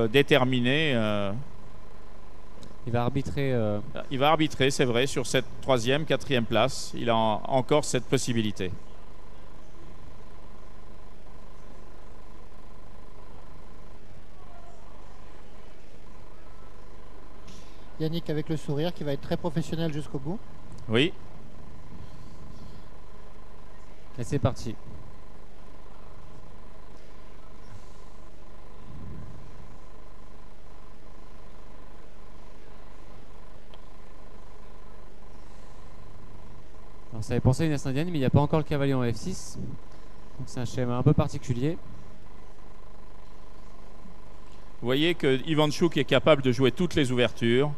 déterminé. Il va arbitrer. Il va arbitrer, c'est vrai, sur cette troisième, quatrième place. Il a encore cette possibilité. Yannick avec le sourire qui va être très professionnel jusqu'au bout. Oui. Et c'est parti. Alors ça avait pensé à une As indienne, mais il n'y a pas encore le cavalier en F6. Donc c'est un schéma un peu particulier. Vous voyez que Ivanchuk est capable de jouer toutes les ouvertures.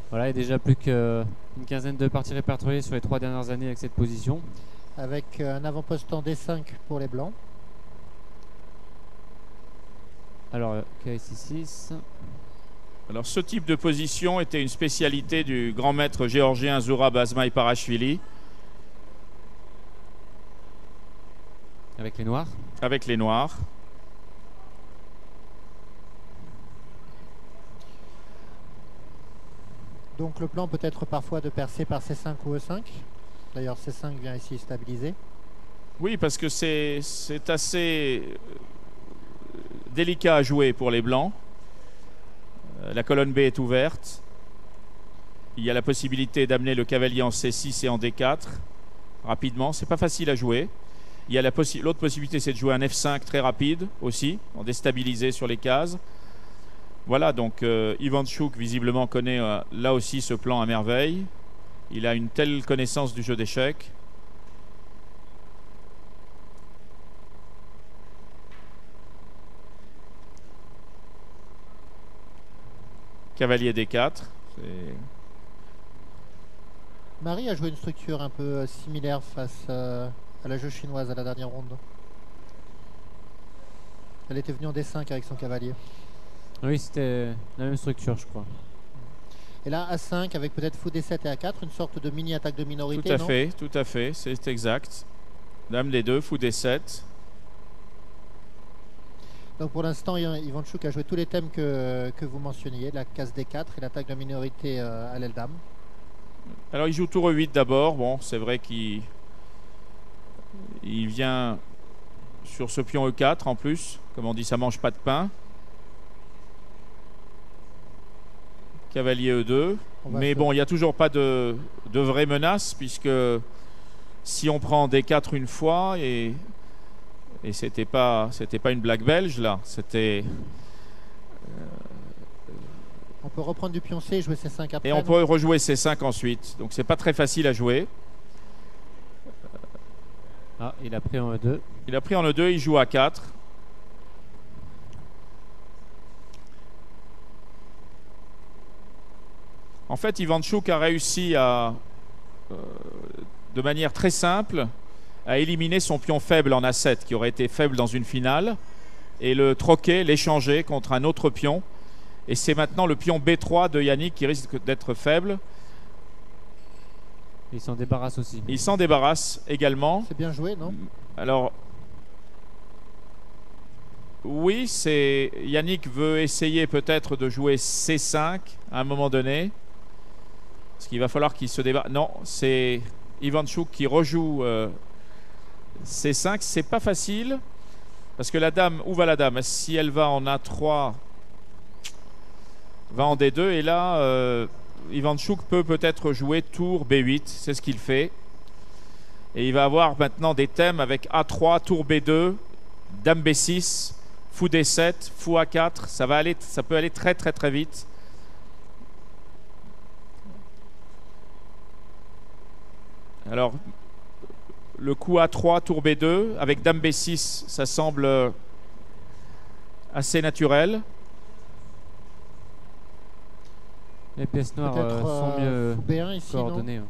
Voilà, il y a déjà plus qu'une quinzaine de parties répertoriées sur les 3 dernières années avec cette position. Avec un avant-poste en D5 pour les blancs. Alors, KC6. Alors ce type de position était une spécialité du grand maître géorgien Zurab Azmaïparashvili. Avec les noirs. Avec les noirs. Donc le plan peut être parfois de percer par C5 ou E5. D'ailleurs C5 vient ici stabiliser. Oui, parce que c'est assez délicat à jouer pour les blancs. La colonne B est ouverte. Il y a la possibilité d'amener le cavalier en C6 et en D4 rapidement. C'est pas facile à jouer. Il y a l'autre possibilité, c'est de jouer un F5 très rapide aussi, en déstabilisé sur les cases. Voilà, donc Ivanchuk visiblement connaît là aussi ce plan à merveille. Il a une telle connaissance du jeu d'échecs. Cavalier D4. Marie a joué une structure un peu similaire face à la jeu chinoise à la dernière ronde. Elle était venue en D5 avec son cavalier. Oui, c'était la même structure, je crois. Et là, A5 avec peut-être fou D7 et A4, une sorte de mini-attaque de minorité, tout à fait, c'est exact. Dame D2, fou D7. Donc pour l'instant, Ivanchuk a joué tous les thèmes que vous mentionniez, la case D4 et l'attaque de minorité à l'aile dame. Alors il joue tour E8 d'abord. Bon, c'est vrai qu'il vient sur ce pion E4 en plus. Comme on dit, ça mange pas de pain. Cavalier E2. Mais bon, il n'y a toujours pas de vraie menace, puisque si on prend D4 une fois, et c'était pas une blague belge là, c'était... On peut reprendre du pion C et jouer C5 après. Et on peut rejouer C5 ensuite. Donc c'est pas très facile à jouer. Ah, il a pris en E2. Il a pris en E2, il joue A4. En fait, Ivanchuk a réussi à, de manière très simple, à éliminer son pion faible en A7, qui aurait été faible dans une finale, et le troquer, l'échanger contre un autre pion. Et c'est maintenant le pion B3 de Yannick qui risque d'être faible. Il s'en débarrasse aussi. Il s'en débarrasse également. C'est bien joué, non? Alors, oui, Yannick veut essayer peut-être de jouer C5 à un moment donné. Parce qu'il va falloir qu'il se débarrasse. Non, c'est Ivanchuk qui rejoue C5. C'est pas facile. Parce que la dame, où va la dame? Si elle va en A3, va en D2. Et là, Ivanchuk peut peut-être jouer tour B8. C'est ce qu'il fait. Et il va avoir maintenant des thèmes avec A3, tour B2, dame B6, fou D7, fou A4. Ça peut aller très très très vite. Alors, le coup A3, tour B2, avec dame B6, ça semble assez naturel. Les pièces noires sont mieux B1 ici, coordonnées.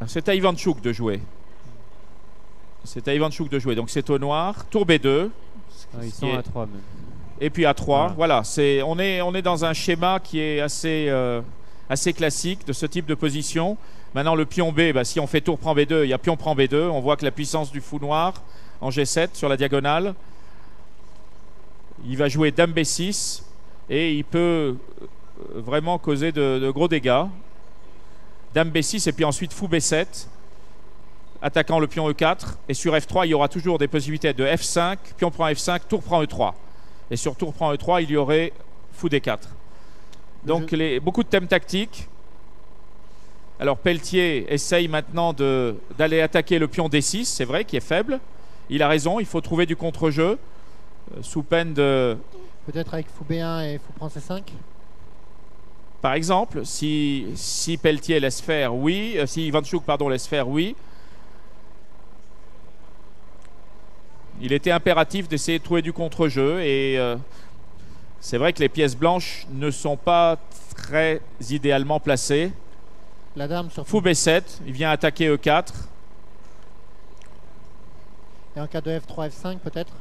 C'est à Ivanchuk de jouer. C'est à Ivanchuk de jouer. Donc c'est au noir. Tour B2. Ils sont à 3 même. Et puis A3. Voilà. On est dans un schéma qui est assez classique de ce type de position. Maintenant, le pion B, bah, si on fait tour prend B2, il y a pion prend B2. On voit que la puissance du fou noir en G7 sur la diagonale. Il va jouer dame B6 et il peut vraiment causer de gros dégâts. Dame B6 et puis ensuite fou B7, attaquant le pion E4. Et sur F3, il y aura toujours des possibilités de F5, pion prend F5, tour prend E3. Et sur tour prend E3, il y aurait fou D4. Donc beaucoup de thèmes tactiques. Alors Pelletier essaye maintenant d'aller attaquer le pion D6, c'est vrai qu'il est faible. Il a raison, il faut trouver du contre-jeu, sous peine de... Peut-être avec fou B1 et fou prend C5. Par exemple, si Pelletier laisse faire, oui. Si Ivanchuk, pardon, laisse faire, oui. Il était impératif d'essayer de trouver du contre-jeu. Et c'est vrai que les pièces blanches ne sont pas très idéalement placées. La dame sur Fou B7, il vient attaquer E4. Et en cas de F3, F5 peut-être.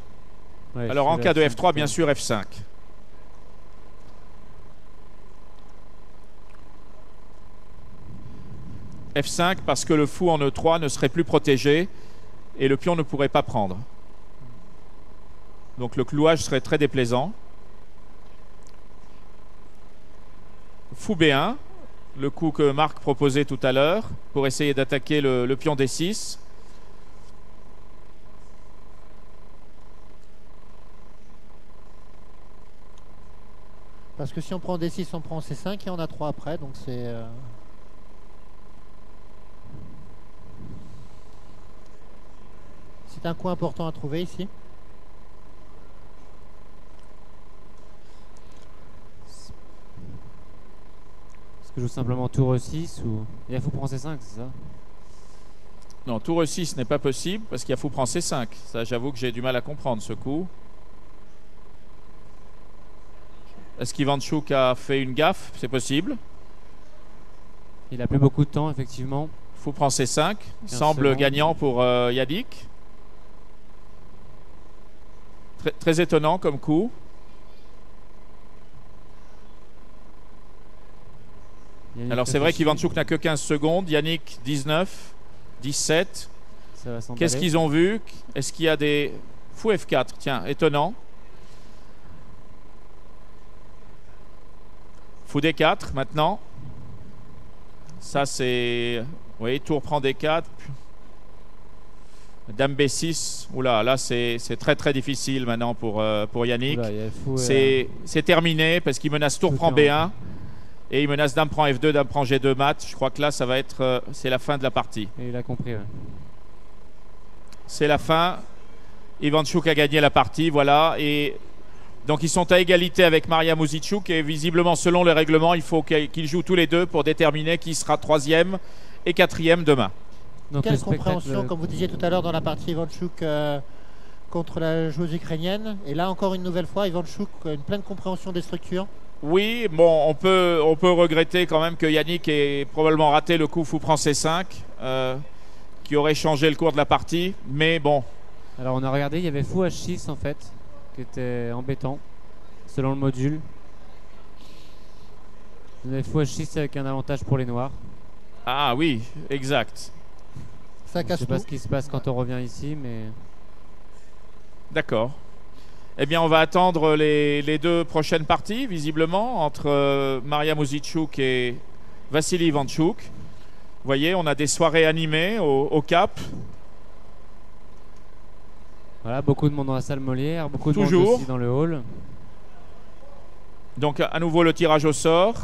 Ouais, Alors en cas de F3, bien sûr, F5. F5 parce que le fou en E3 ne serait plus protégé et le pion ne pourrait pas prendre. Donc le clouage serait très déplaisant. Fou B1, le coup que Marc proposait tout à l'heure pour essayer d'attaquer le pion D6. Parce que si on prend D6, on prend C5 et on a 3 après, donc c'est... C'est un coup important à trouver ici. Est-ce que je joue simplement tour E6 ou... Il y a fou prend C5, c'est ça? Non, tour E6 n'est pas possible parce qu'il y a fou prend C5. Ça, j'avoue que j'ai du mal à comprendre ce coup. Est-ce qu'Ivanchuk a fait une gaffe? C'est possible. Il a plus beaucoup de temps, effectivement. Fou prend C5. Semble secondes. gagnant pour Yannick. Très étonnant comme coup. Yannick Alors c'est vrai réfléchit. qu'Ivanchuk n'a que 15 secondes. Yannick 19, 17. Ça va s'emballer. Qu'est-ce qu'ils ont vu? Est-ce qu'il y a des... Fou F4, tiens, étonnant. Fou D4 maintenant. Ça c'est... Oui, tour prend D4. Dame B6. Oula, là c'est très très difficile maintenant pour Yannick. Oula, il y a fou, C'est terminé parce qu'il menace tour Tout prend est en- B1. Et il menace dame prend F2, dame prend G2 mat. Je crois que là ça va être... c'est la fin de la partie. Et il a compris, ouais. C'est la fin. Ivanchuk a gagné la partie, voilà. Et donc ils sont à égalité avec Maria Muzichuk. Et visiblement, selon les règlements, il faut qu'ils jouent tous les deux pour déterminer qui sera 3e et 4e demain. Donc Quelle le spectacle- compréhension, comme vous disiez tout à l'heure dans la partie Ivanchuk contre la joueuse ukrainienne. Et là, encore une nouvelle fois, Ivanchuk, une pleine compréhension des structures. Oui, bon, on peut regretter quand même que Yannick ait probablement raté le coup fou prend C5, qui aurait changé le cours de la partie. Mais bon, Alors on a regardé, il y avait fou H6 en fait, qui était embêtant, selon le module. Il y avait fou H6 avec un avantage pour les noirs. ah oui, exact. Ça Je casse sais tout. pas ce qui se passe quand on revient ici, mais... D'accord. Eh bien, on va attendre les deux prochaines parties, visiblement, entre Maria Muzichuk et Vassili Ivanchuk. Vous voyez, on a des soirées animées au Cap. Voilà, beaucoup de monde dans la salle Molière, beaucoup de Toujours. monde aussi dans le hall. Donc, à nouveau, le tirage au sort.